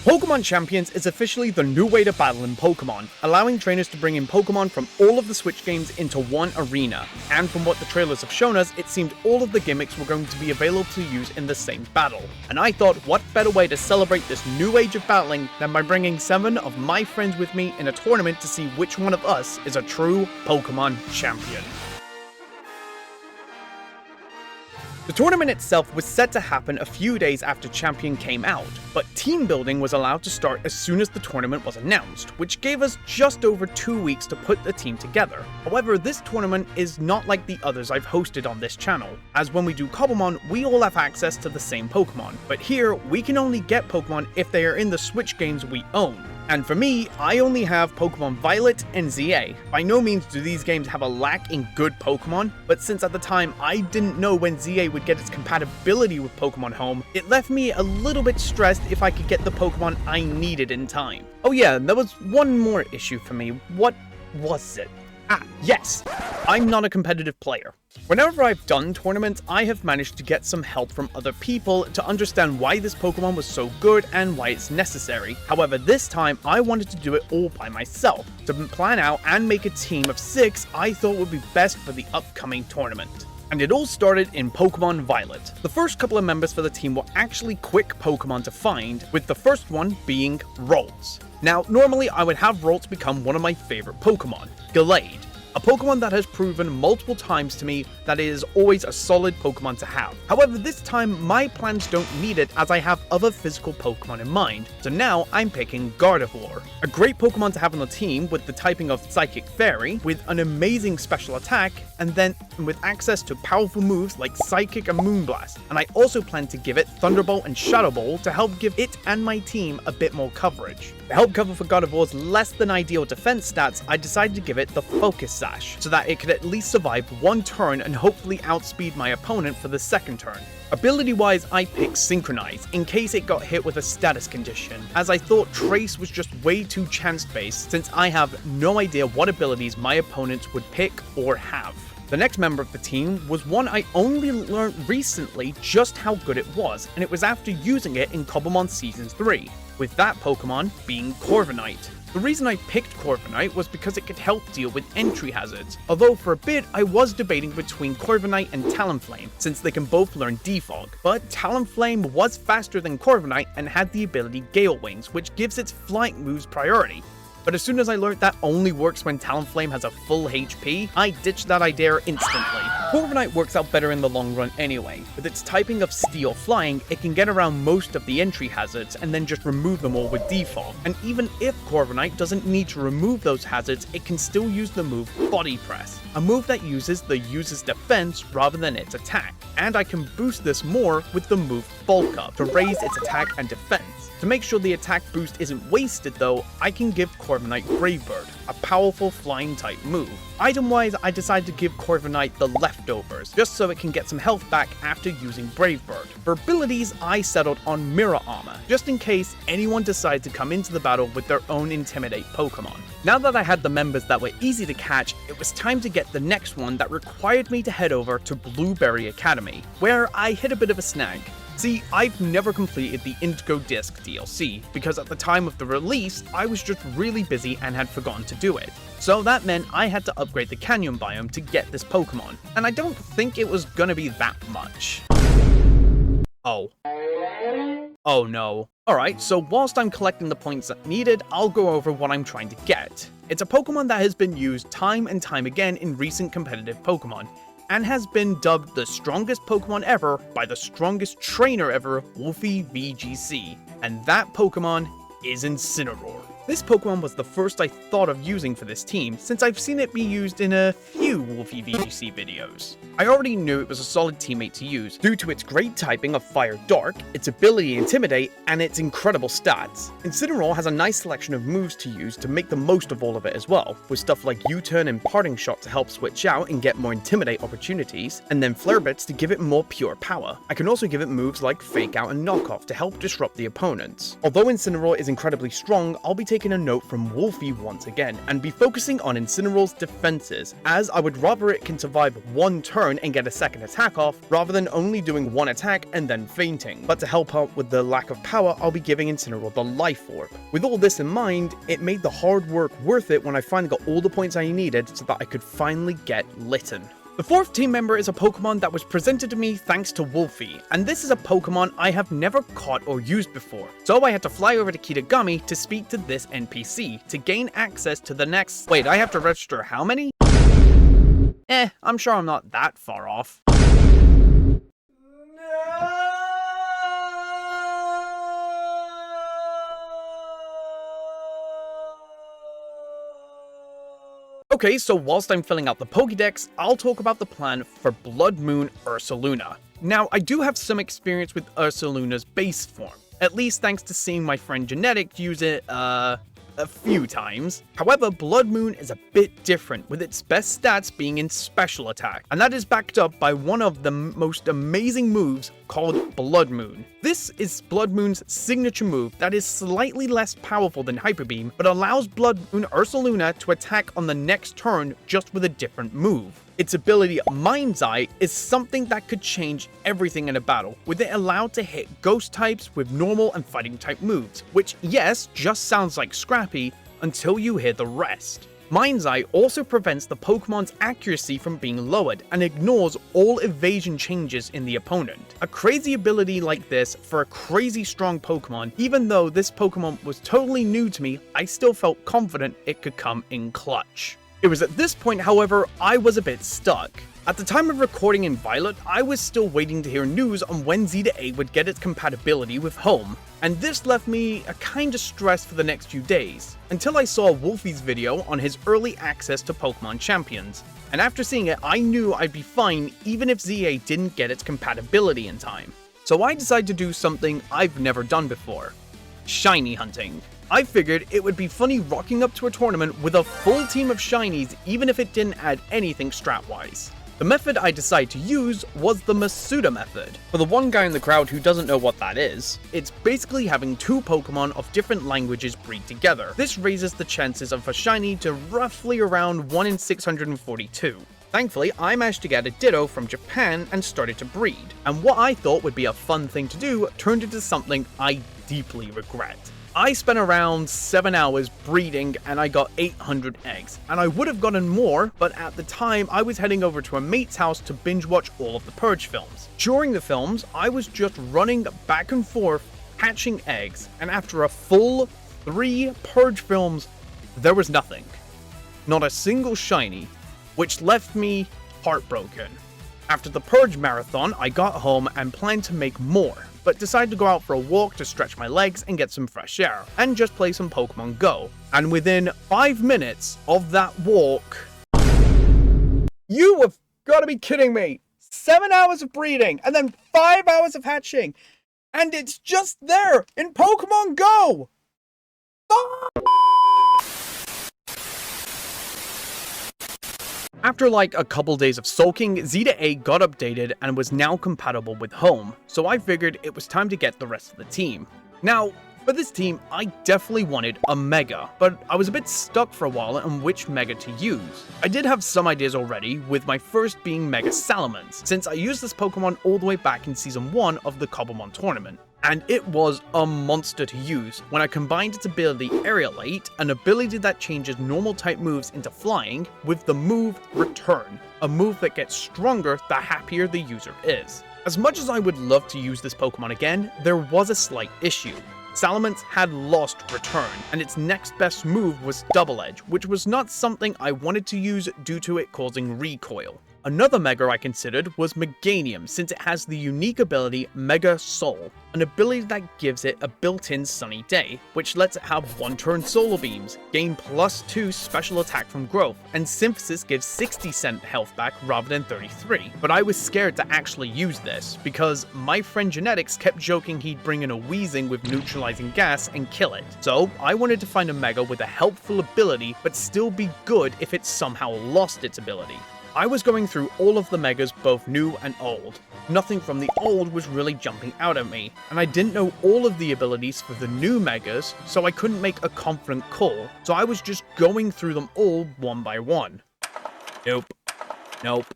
Pokemon Champions is officially the new way to battle in Pokemon, allowing trainers to bring in Pokemon from all of the Switch games into one arena. And from what the trailers have shown us, it seemed all of the gimmicks were going to be available to use in the same battle. And I thought, what better way to celebrate this new age of battling than by bringing 7 of my friends with me in a tournament to see which one of us is a true Pokemon champion. The tournament itself was set to happen a few days after Champion came out, but team building was allowed to start as soon as the tournament was announced, which gave us just over 2 weeks to put the team together. However, this tournament is not like the others I've hosted on this channel, as when we do Cobblemon, we all have access to the same Pokemon, but here, we can only get Pokemon if they are in the Switch games we own. And for me, I only have Pokemon Violet and ZA. By no means do these games have a lack in good Pokemon, but since at the time I didn't know when ZA would get its compatibility with Pokemon Home, it left me a little bit stressed if I could get the Pokemon I needed in time. Oh yeah, there was one more issue for me. What was it? Yes! I'm not a competitive player. Whenever I've done tournaments, I have managed to get some help from other people to understand why this Pokemon was so good and why it's necessary. However, this time I wanted to do it all by myself. To plan out and make a team of 6 I thought would be best for the upcoming tournament. And it all started in Pokemon Violet. The first couple of members for the team were actually quick Pokemon to find, with the first one being Rolls. Now, normally I would have Rolls become one of my favorite Pokemon, Gallade. A Pokemon that has proven multiple times to me that it is always a solid Pokemon to have. However, this time my plans don't need it as I have other physical Pokemon in mind, so now I'm picking Gardevoir. A great Pokemon to have on the team with the typing of Psychic Fairy, with an amazing special attack, and then with access to powerful moves like Psychic and Moonblast. And I also plan to give it Thunderbolt and Shadow Ball to help give it and my team a bit more coverage. To help cover for Gardevoir's less than ideal defense stats, I decided to give it the Focus Sash, so that it could at least survive one turn and hopefully outspeed my opponent for the second turn. Ability-wise, I picked Synchronize, in case it got hit with a status condition, as I thought Trace was just way too chance-based since I have no idea what abilities my opponents would pick or have. The next member of the team was one I only learned recently just how good it was, and it was after using it in Cobblemon Season 3, with that Pokemon being Corviknight. The reason I picked Corviknight was because it could help deal with entry hazards, although for a bit I was debating between Corviknight and Talonflame, since they can both learn Defog, but Talonflame was faster than Corviknight and had the ability Gale Wings, which gives its flying moves priority. But as soon as I learned that only works when Talonflame has a full HP, I ditched that idea instantly. Corviknight works out better in the long run anyway. With its typing of Steel Flying, it can get around most of the entry hazards and then just remove them all with Defog. And even if Corviknight doesn't need to remove those hazards, it can still use the move Body Press, a move that uses the user's defense rather than its attack. And I can boost this more with the move Bulk Up to raise its attack and defense. To make sure the attack boost isn't wasted though, I can give Corviknight Brave Bird, a powerful flying type move. Item-wise, I decided to give Corviknight the Leftovers, just so it can get some health back after using Brave Bird. For abilities, I settled on Mirror Armor, just in case anyone decided to come into the battle with their own Intimidate Pokemon. Now that I had the members that were easy to catch, it was time to get the next one that required me to head over to Blueberry Academy, where I hit a bit of a snag. See, I've never completed the Indigo Disc DLC, because at the time of the release, I was just really busy and had forgotten to do it. So that meant I had to upgrade the Canyon biome to get this Pokemon, and I don't think it was gonna be that much. Oh no. Alright, so whilst I'm collecting the points that needed, I'll go over what I'm trying to get. It's a Pokemon that has been used time and time again in recent competitive Pokemon, and has been dubbed the strongest Pokemon ever by the strongest trainer ever, Wolfie VGC. And that Pokemon is Incineroar. This Pokemon was the first I thought of using for this team, since I've seen it be used in a few Wolfie VGC videos. I already knew it was a solid teammate to use, due to its great typing of Fire Dark, its ability to Intimidate, and its incredible stats. Incineroar has a nice selection of moves to use to make the most of all of it as well, with stuff like U-Turn and Parting Shot to help switch out and get more Intimidate opportunities, and then Flare Blitz to give it more pure power. I can also give it moves like Fake Out and Knock Off to help disrupt the opponents. Although Incineroar is incredibly strong, I'll be taking taking a note from Wolfie once again and be focusing on Incineroar's defenses, as I would rather it can survive one turn and get a second attack off, rather than only doing one attack and then fainting. But to help out with the lack of power, I'll be giving Incineroar the Life Orb. With all this in mind, it made the hard work worth it when I finally got all the points I needed so that I could finally get Litten. The fourth team member is a Pokemon that was presented to me thanks to Wolfie, and this is a Pokemon I have never caught or used before. So I had to fly over to Kitagami to speak to this NPC to gain access to the next— wait, I have to register how many? I'm sure I'm not that far off. Okay, so whilst I'm filling out the Pokédex, I'll talk about the plan for Blood Moon Ursaluna. Now, I do have some experience with Ursaluna's base form, at least thanks to seeing my friend Genetic use it, a few times. However, Blood Moon is a bit different, with its best stats being in special attack, and that is backed up by one of the most amazing moves called Blood Moon. This is Blood Moon's signature move that is slightly less powerful than Hyper Beam, but allows Blood Moon Ursaluna to attack on the next turn just with a different move. Its ability Mind's Eye is something that could change everything in a battle, with it allowed to hit ghost types with normal and fighting type moves, which yes, just sounds like Scrappy until you hear the rest. Mind's Eye also prevents the Pokemon's accuracy from being lowered and ignores all evasion changes in the opponent. A crazy ability like this for a crazy strong Pokemon, even though this Pokemon was totally new to me, I still felt confident it could come in clutch. It was at this point, however, I was a bit stuck. At the time of recording in Violet, I was still waiting to hear news on when Z-A would get its compatibility with Home, and this left me a kinda stressed for the next few days, until I saw Wolfie's video on his early access to Pokemon Champions, and after seeing it, I knew I'd be fine even if Z-A didn't get its compatibility in time. So I decided to do something I've never done before: shiny hunting. I figured it would be funny rocking up to a tournament with a full team of shinies even if it didn't add anything strat-wise. The method I decided to use was the Masuda method. For the one guy in the crowd who doesn't know what that is, it's basically having two Pokemon of different languages breed together. This raises the chances of a shiny to roughly around 1 in 642. Thankfully, I managed to get a Ditto from Japan and started to breed, and what I thought would be a fun thing to do turned into something I deeply regret. I spent around 7 hours breeding and I got 800 eggs, and I would have gotten more, but at the time I was heading over to a mate's house to binge watch all of the Purge films. During the films, I was just running back and forth, hatching eggs, and after a full 3 Purge films, there was nothing. Not a single shiny, which left me heartbroken. After the Purge marathon, I got home and planned to make more, but decided to go out for a walk to stretch my legs and get some fresh air, and just play some Pokemon Go. And within 5 minutes of that walk— you have got to be kidding me! 7 hours of breeding, and then 5 hours of hatching, and it's just there in Pokemon Go! After like a couple days of sulking, Z-A got updated and was now compatible with Home, so I figured it was time to get the rest of the team. Now, for this team, I definitely wanted a Mega, but I was a bit stuck for a while on which Mega to use. I did have some ideas already, with my first being Mega Salamence, since I used this Pokemon all the way back in Season 1 of the Cobblemon tournament. And it was a monster to use when I combined its ability Aerialate, an ability that changes normal type moves into flying, with the move Return, a move that gets stronger the happier the user is. As much as I would love to use this Pokemon again, there was a slight issue. Salamence had lost Return, and its next best move was Double Edge, which was not something I wanted to use due to it causing recoil. Another Mega I considered was Meganium, since it has the unique ability Mega Soul, an ability that gives it a built-in Sunny Day, which lets it have 1-turn Solar Beams, gain +2 special attack from growth, and Synthesis gives 60% health back rather than 33. But I was scared to actually use this, because my friend Genetics kept joking he'd bring in a Weezing with neutralizing gas and kill it. So I wanted to find a Mega with a helpful ability, but still be good if it somehow lost its ability. I was going through all of the megas, both new and old. Nothing from the old was really jumping out at me, and I didn't know all of the abilities for the new megas, so I couldn't make a confident call, so I was just going through them all one by one. Nope. Nope.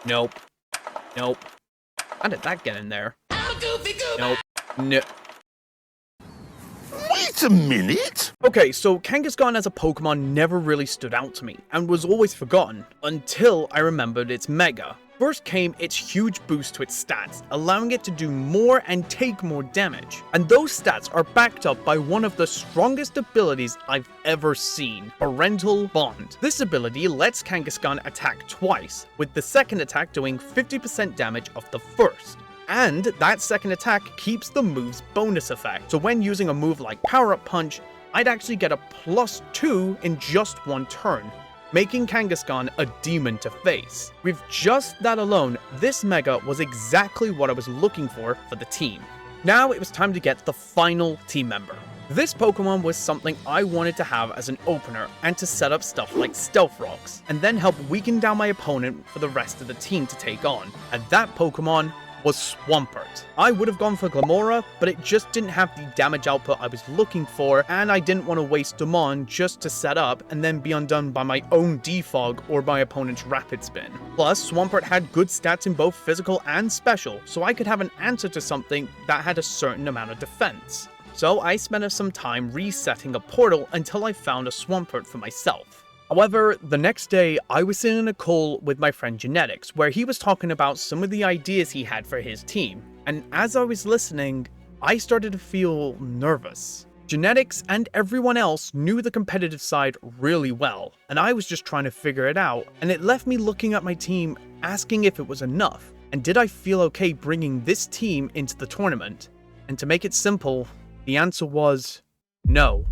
Nope. Nope. How did that get in there? Nope. No. Wait a minute! Okay, so Kangaskhan as a Pokemon never really stood out to me, and was always forgotten, until I remembered its Mega. First came its huge boost to its stats, allowing it to do more and take more damage. And those stats are backed up by one of the strongest abilities I've ever seen, Parental Bond. This ability lets Kangaskhan attack twice, with the second attack doing 50% damage of the first. And that second attack keeps the move's bonus effect, so when using a move like Power Up Punch, I'd actually get a +2 in just one turn, making Kangaskhan a demon to face. With just that alone, this Mega was exactly what I was looking for the team. Now it was time to get the final team member. This Pokemon was something I wanted to have as an opener and to set up stuff like Stealth Rocks, and then help weaken down my opponent for the rest of the team to take on. And that Pokemon was Swampert. I would have gone for Glamora, but it just didn't have the damage output I was looking for, and I didn't want to waste them on just to set up and then be undone by my own Defog or my opponent's Rapid Spin. Plus, Swampert had good stats in both physical and special, so I could have an answer to something that had a certain amount of defense. So I spent some time resetting a portal until I found a Swampert for myself. However, the next day, I was sitting in a call with my friend Genetics, where he was talking about some of the ideas he had for his team, and as I was listening, I started to feel nervous. Genetics and everyone else knew the competitive side really well, and I was just trying to figure it out, and it left me looking at my team, asking if it was enough, and did I feel okay bringing this team into the tournament? And to make it simple, the answer was no.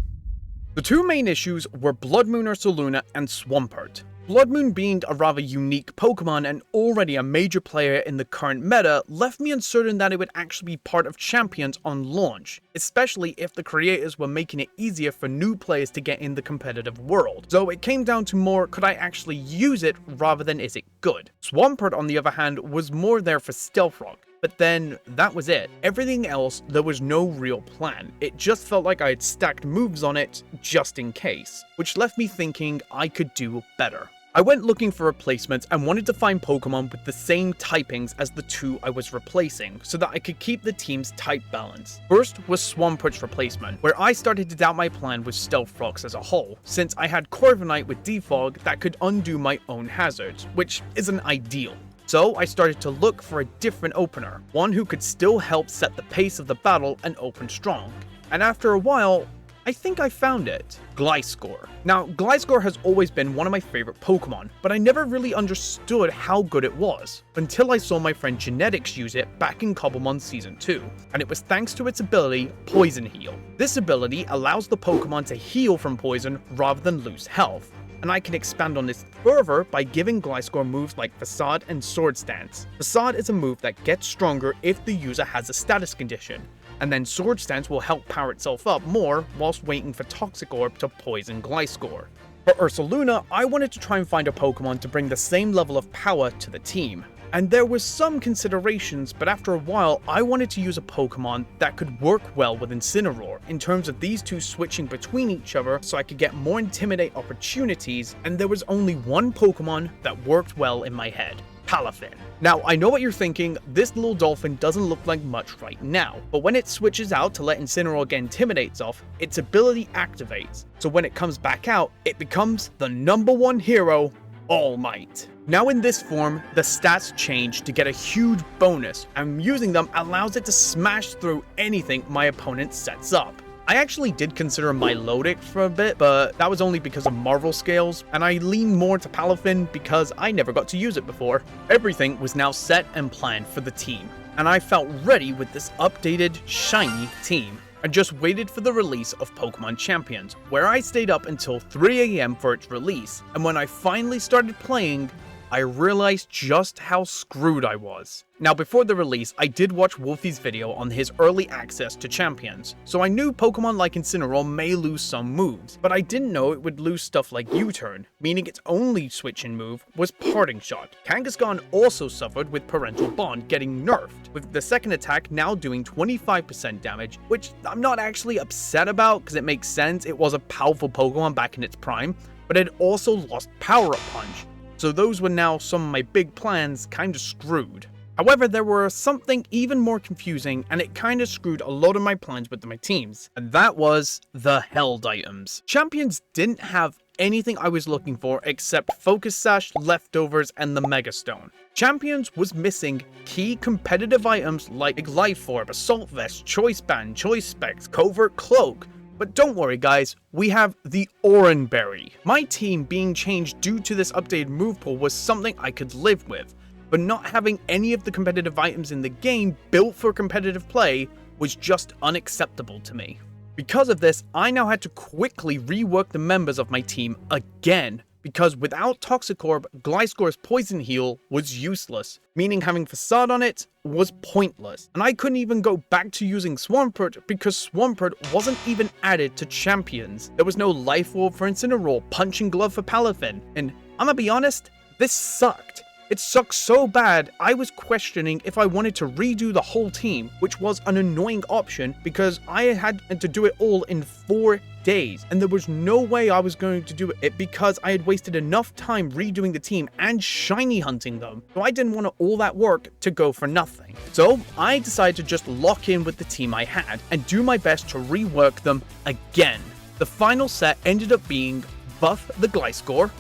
The two main issues were Blood Moon Ursaluna and Swampert. Blood Moon being a rather unique Pokemon and already a major player in the current meta left me uncertain that it would actually be part of Champions on launch, especially if the creators were making it easier for new players to get in the competitive world. So it came down to more, could I actually use it rather than is it good? Swampert on the other hand was more there for Stealth Rock. But then, that was it. Everything else, there was no real plan. It just felt like I had stacked moves on it, just in case, which left me thinking I could do better. I went looking for replacements and wanted to find Pokemon with the same typings as the two I was replacing, so that I could keep the team's type balance. First was Swampert's replacement, where I started to doubt my plan with Stealth Rocks as a whole, since I had Corviknight with Defog that could undo my own hazards, which isn't ideal. So I started to look for a different opener, one who could still help set the pace of the battle and open strong. And after a while, I think I found it. Gliscor. Now, Gliscor has always been one of my favorite Pokemon, but I never really understood how good it was, until I saw my friend Genetics use it back in Cobblemon Season 2, and it was thanks to its ability, Poison Heal. This ability allows the Pokemon to heal from poison rather than lose health. And I can expand on this further by giving Gliscor moves like Facade and Sword Stance. Facade is a move that gets stronger if the user has a status condition, and then Sword Stance will help power itself up more whilst waiting for Toxic Orb to poison Gliscor. For Ursaluna, I wanted to try and find a Pokemon to bring the same level of power to the team. And there was some considerations, but after a while, I wanted to use a Pokemon that could work well with Incineroar in terms of these two switching between each other so I could get more Intimidate opportunities, and there was only one Pokemon that worked well in my head. Palafin. Now, I know what you're thinking, this little dolphin doesn't look like much right now, but when it switches out to let Incineroar get Intimidates off, its ability activates, so when it comes back out, it becomes the #1 hero, All Might. Now in this form, the stats change to get a huge bonus, and using them allows it to smash through anything my opponent sets up. I actually did consider Milotic for a bit, but that was only because of Marvel scales, and I leaned more to Palafin because I never got to use it before. Everything was now set and planned for the team, and I felt ready with this updated, shiny team. I just waited for the release of Pokemon Champions, where I stayed up until 3 AM for its release, and when I finally started playing, I realized just how screwed I was. Now, before the release, I did watch Wolfie's video on his early access to champions, so I knew Pokemon like Incineroar may lose some moves, but I didn't know it would lose stuff like U-Turn, meaning its only switch-in move was Parting Shot. Kangaskhan also suffered with Parental Bond getting nerfed, with the second attack now doing 25% damage, which I'm not actually upset about because it makes sense, it was a powerful Pokemon back in its prime, but it also lost Power Up Punch, so those were now some of my big plans kinda screwed. However, there were something even more confusing, and it kinda screwed a lot of my plans with my teams, and that was the held items. Champions didn't have anything I was looking for except Focus Sash, Leftovers, and the Mega Stone. Champions was missing key competitive items like Life Orb, Assault Vest, Choice Band, Choice Specs, Covert Cloak. But don't worry guys, we have the Oranberry. My team being changed due to this updated move pool was something I could live with, but not having any of the competitive items in the game built for competitive play was just unacceptable to me. Because of this, I now had to quickly rework the members of my team again, because without Toxicorp, Gliscor's Poison Heal was useless, meaning having Facade on it was pointless. And I couldn't even go back to using Swampert because Swampert wasn't even added to champions. There was no Life Orb for Incineroar, Punching Glove for Palafin, and I'm gonna be honest, this sucked. It sucked so bad, I was questioning if I wanted to redo the whole team, which was an annoying option because I had to do it all in 4 days, and there was no way I was going to do it because I had wasted enough time redoing the team and shiny hunting them, so I didn't want all that work to go for nothing. So I decided to just lock in with the team I had and do my best to rework them again. The final set ended up being Buff the Gliscor,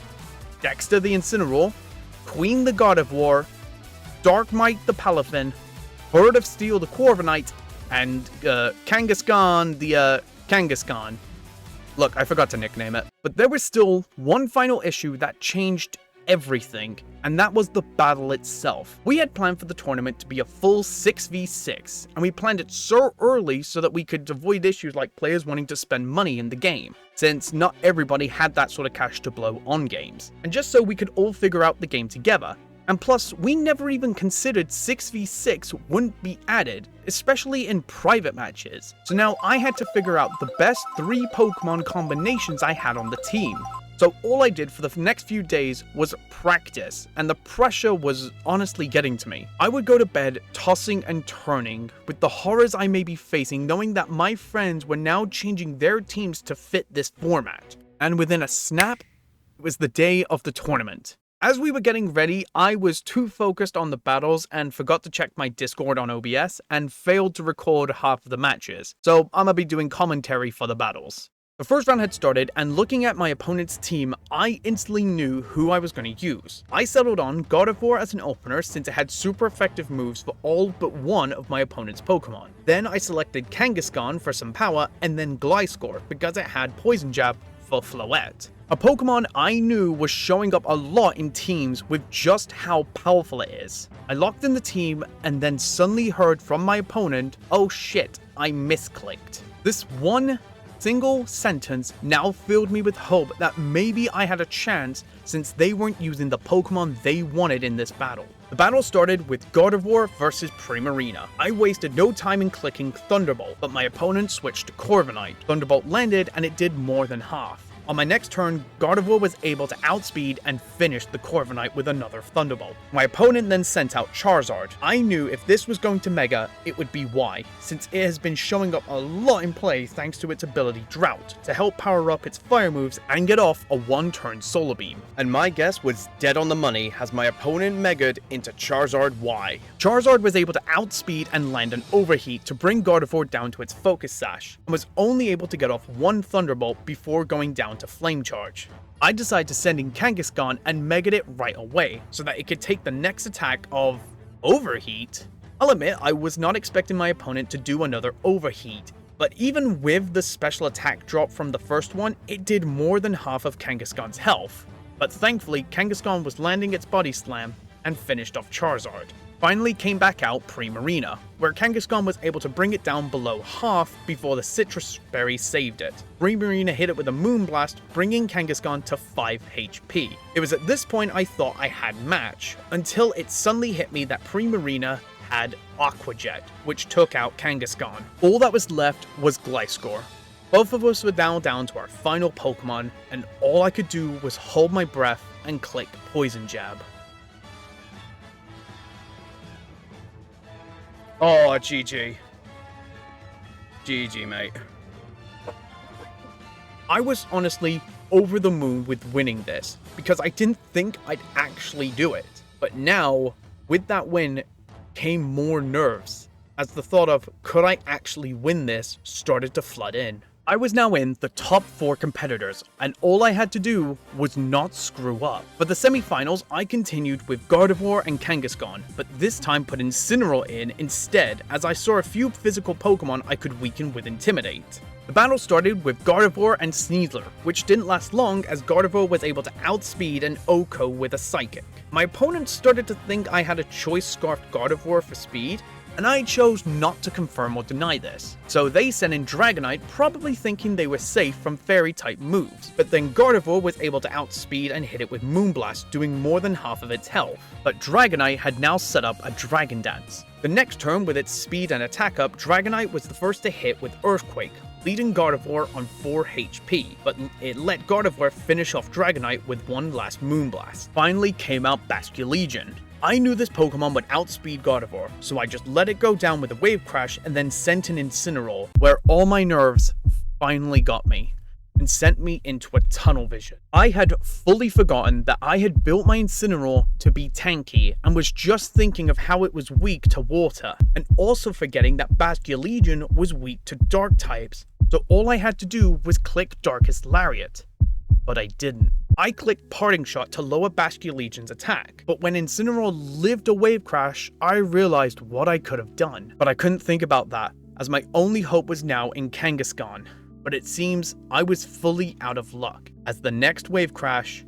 Dexter the Incineroar, Queen the God of War, Darkmite the Palafin, Bird of Steel the Corviknight, and Kangaskhan the Kangaskhan. Look, I forgot to nickname it. But there was still one final issue that changed everything, and that was the battle itself. We had planned for the tournament to be a full 6v6, and we planned it so early so that we could avoid issues like players wanting to spend money in the game, since not everybody had that sort of cash to blow on games, and just so we could all figure out the game together. And plus, we never even considered 6v6 wouldn't be added, especially in private matches. So now I had to figure out the best 3 Pokemon combinations I had on the team. So all I did for the next few days was practice, and the pressure was honestly getting to me. I would go to bed tossing and turning with the horrors I may be facing, knowing that my friends were now changing their teams to fit this format. And within a snap, it was the day of the tournament. As we were getting ready, I was too focused on the battles and forgot to check my Discord on OBS and failed to record half of the matches, so I'm gonna be doing commentary for the battles. The first round had started, and looking at my opponent's team, I instantly knew who I was going to use. I settled on God of War as an opener since it had super effective moves for all but one of my opponent's Pokemon. Then I selected Kangaskhan for some power, and then Gliscor because it had Poison Jab for Floette. A Pokemon I knew was showing up a lot in teams with just how powerful it is. I locked in the team and then suddenly heard from my opponent, oh shit, I misclicked. This one single sentence now filled me with hope that maybe I had a chance since they weren't using the Pokemon they wanted in this battle. The battle started with God of War versus Primarina. I wasted no time in clicking Thunderbolt, but my opponent switched to Corviknight. Thunderbolt landed and it did more than half. On my next turn, God of War was able to outspeed and finish the Corviknight with another Thunderbolt. My opponent then sent out Charizard. I knew if this was going to Mega, it would be Y, since it has been showing up a lot in play thanks to its ability Drought, to help power up its fire moves and get off a one-turn Solar Beam. And my guess was dead on the money as my opponent Mega'd into Charizard Y. Charizard was able to outspeed and land an Overheat to bring God of War down to its Focus Sash, and was only able to get off one Thunderbolt before going down to Flame Charge. I decided to send in Kangaskhan and Mega'd it right away, so that it could take the next attack of Overheat. I'll admit, I was not expecting my opponent to do another Overheat, but even with the special attack drop from the first one, it did more than half of Kangaskhan's health. But thankfully, Kangaskhan was landing its Body Slam and finished off Charizard. finally came back out pre-Marina, where Kangaskhan was able to bring it down below half before the Citrus Berry saved it. Pre-Marina hit it with a Moonblast, bringing Kangaskhan to 5 HP. It was at this point I thought I had match, until it suddenly hit me that pre-Marina had Aqua Jet, which took out Kangaskhan. All that was left was Gliscor. Both of us were now down to our final Pokemon, and all I could do was hold my breath and click Poison Jab. Oh, GG. GG, mate. I was honestly over the moon with winning this, because I didn't think I'd actually do it. But now, with that win, came more nerves, as the thought of, could I actually win this, started to flood in. I was now in the top 4 competitors, and all I had to do was not screw up. For the semi-finals, I continued with Gardevoir and Kangaskhan, but this time put Incineroar in instead, as I saw a few physical Pokemon I could weaken with Intimidate. The battle started with Gardevoir and Sneasler, which didn't last long as Gardevoir was able to outspeed an Oko with a Psychic. My opponent started to think I had a Choice Scarfed Gardevoir for speed, and I chose not to confirm or deny this. So they sent in Dragonite, probably thinking they were safe from Fairy-type moves, but then Gardevoir was able to outspeed and hit it with Moonblast, doing more than half of its health. But Dragonite had now set up a Dragon Dance. The next turn, with its speed and attack up, Dragonite was the first to hit with Earthquake, leading Gardevoir on 4 HP, but it let Gardevoir finish off Dragonite with one last Moonblast. Finally came out Basculegion. I knew this Pokemon would outspeed Gardevoir, so I just let it go down with a Wave Crash and then sent an Incineroar, where all my nerves finally got me, and sent me into a tunnel vision. I had fully forgotten that I had built my Incineroar to be tanky, and was just thinking of how it was weak to water, and also forgetting that Basculegion was weak to dark types, so all I had to do was click Darkest Lariat. But I didn't. I clicked Parting Shot to lower Basculegion's attack, but when Incineroar lived a Wave Crash, I realized what I could have done. But I couldn't think about that, as my only hope was now in Kangaskhan. But it seems I was fully out of luck, as the next Wave Crash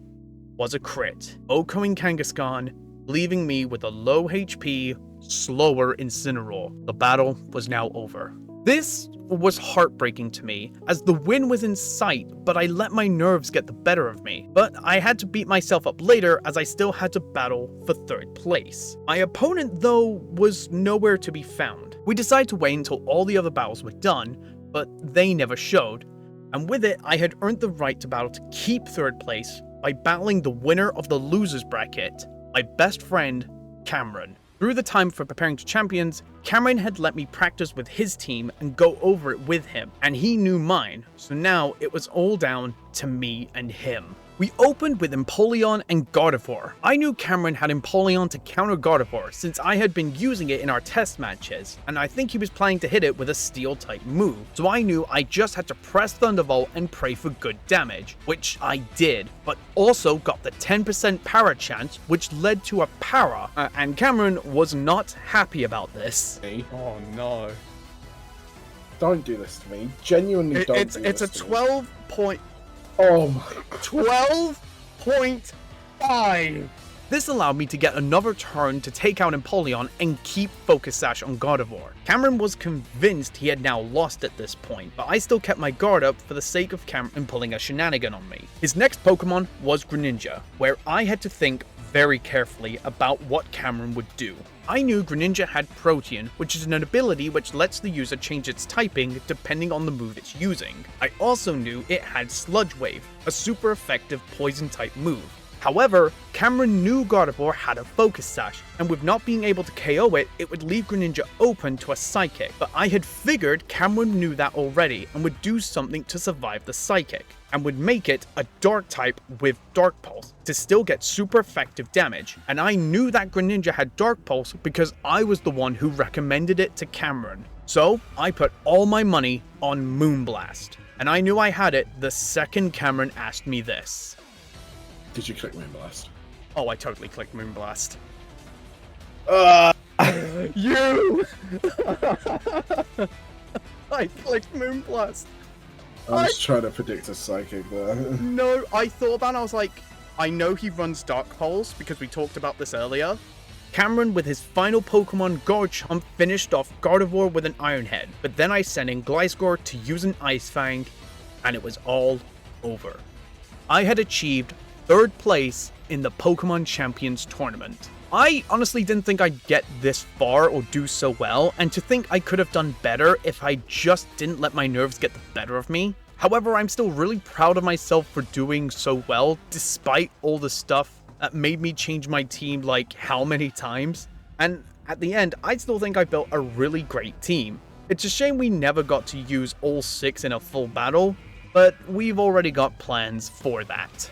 was a crit, Okoing Kangaskhan, leaving me with a low HP, slower Incineroar. The battle was now over. This was heartbreaking to me, as the win was in sight, but I let my nerves get the better of me. But I had to beat myself up later, as I still had to battle for 3rd place. My opponent, though, was nowhere to be found. We decided to wait until all the other battles were done, but they never showed, and with it, I had earned the right to battle to keep 3rd place by battling the winner of the losers bracket, my best friend, Cameron. Through the time for preparing to champions, Cameron had let me practice with his team and go over it with him, and he knew mine, so now it was all down to me and him. We opened with Empoleon and Gardevoir. I knew Cameron had Empoleon to counter Gardevoir since I had been using it in our test matches, and I think he was planning to hit it with a Steel-type move, so I knew I just had to press Thunderbolt and pray for good damage, which I did, but also got the 10% Para chance, which led to a Para, and Cameron was not happy about this. Oh no. Don't do this to me. Genuinely don't do this It's a 12 point... Oh my... 12.5! This allowed me to get another turn to take out Empoleon and keep Focus Sash on Gardevoir. Cameron was convinced he had now lost at this point, but I still kept my guard up for the sake of Cameron pulling a shenanigan on me. His next Pokemon was Greninja, where I had to think very carefully about what Cameron would do. I knew Greninja had Protean, which is an ability which lets the user change its typing depending on the move it's using. I also knew it had Sludge Wave, a super effective poison type move. However, Cameron knew Gardevoir had a Focus Sash, and with not being able to KO it, it would leave Greninja open to a Psychic. But I had figured Cameron knew that already and would do something to survive the Psychic, and would make it a Dark type with Dark Pulse to still get super effective damage. And I knew that Greninja had Dark Pulse because I was the one who recommended it to Cameron. So I put all my money on Moonblast, and I knew I had it the second Cameron asked me this. Did you click Moonblast? Oh, I totally clicked Moonblast. You! I clicked Moonblast. I was trying to predict a Psychic there. No, I thought about it, I was like, I know he runs Dark Pulse because we talked about this earlier, Cameron with his final Pokemon Garchomp finished off Gardevoir with an Iron Head, but then I sent in Gliscor to use an Ice Fang, and it was all over. I had achieved 3rd place in the Pokemon Champions tournament. I honestly didn't think I'd get this far or do so well, and to think I could have done better if I just didn't let my nerves get the better of me. However, I'm still really proud of myself for doing so well, despite all the stuff that made me change my team like how many times. And at the end, I still think I built a really great team. It's a shame we never got to use all 6 in a full battle, but we've already got plans for that.